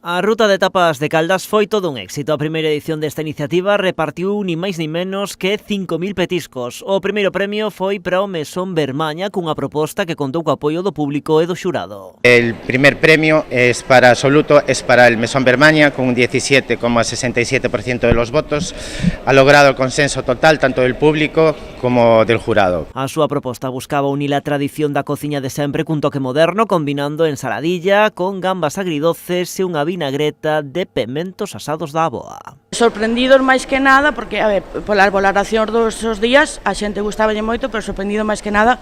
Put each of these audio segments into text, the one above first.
A ruta de tapas de Caldas foi todo un éxito. A primeira edición desta iniciativa repartiu ni máis ni menos que 5.000 petiscos. O primeiro premio foi para o Mesón Bermaña cunha proposta que contou co apoio do público e do xurado. El primer premio es para el Mesón Bermaña con un 17,67% de los votos. Ha logrado el consenso total tanto del público como del jurado. A súa proposta buscaba unir a tradición da cociña de sempre cun toque moderno, combinando ensaladilla con gambas agridoces e unha vinagreta de pementos asados da aboa. Sorprendidos máis que nada, porque, polas valoracións dos días, a xente gustaballe moito, pero sorprendido máis que nada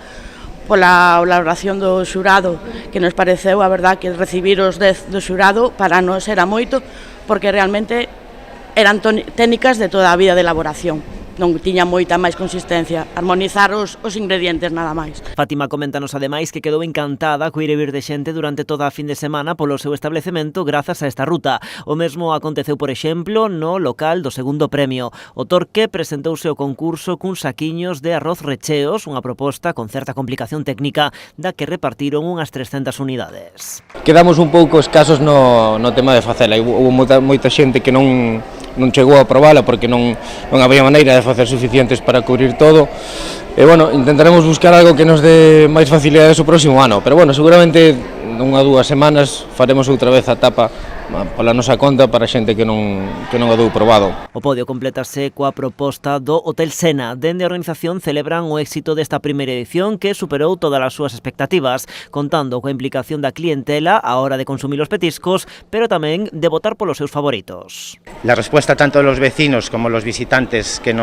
pola valoración do xurado, que nos pareceu, a verdad, que recibir os 10 do xurado para nós era moito, porque realmente eran técnicas de toda a vida de elaboración. Non tiña moita máis consistencia, armonizar os ingredientes nada máis. Fátima coméntanos ademais que quedou encantada co ir e vir de xente durante toda a fin de semana polo seu establecemento grazas a esta ruta. O mesmo aconteceu, por exemplo, no local do segundo premio. O Torque presentouse ao concurso cuns saquiños de arroz recheos, unha proposta con certa complicación técnica da que repartiron unhas 300 unidades. Quedamos un pouco escasos no tema de facela. Houve moita xente que non chegou a probala porque non había maneira de facer suficientes para cubrir todo. E, bueno, intentaremos buscar algo que nos dé máis facilidades o próximo ano, pero, bueno, seguramente unha ou dúas semanas faremos outra vez a tapa pola nosa conta para xente que non a dou probado. O podio complétase coa proposta do Hotel Sena. Dende a organización celebran o éxito desta primeira edición que superou todas as súas expectativas, contando coa implicación da clientela á hora de consumir os petiscos, pero tamén de votar polos seus favoritos. La respuesta tanto de los vecinos como los visitantes que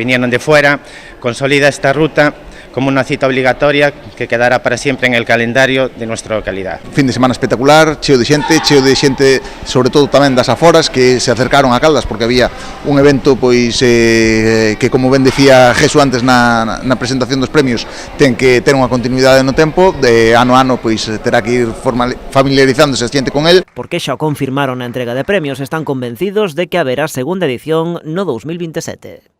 vinieron de fuera consolida esta ruta como una cita obligatoria que quedará para siempre en el calendario de nuestra localidad. Fin de semana espectacular, cheo de xente, sobre todo tamén das aforas que se acercaron a Caldas porque había un evento pois que, como ben decía Jesús antes na presentación dos premios, ten que ter unha continuidade no tempo, de ano a ano pois terá que ir familiarizándose a xente con el. Porque xa confirmaron a entrega de premios, están convencidos de que haberá segunda edición no 2027.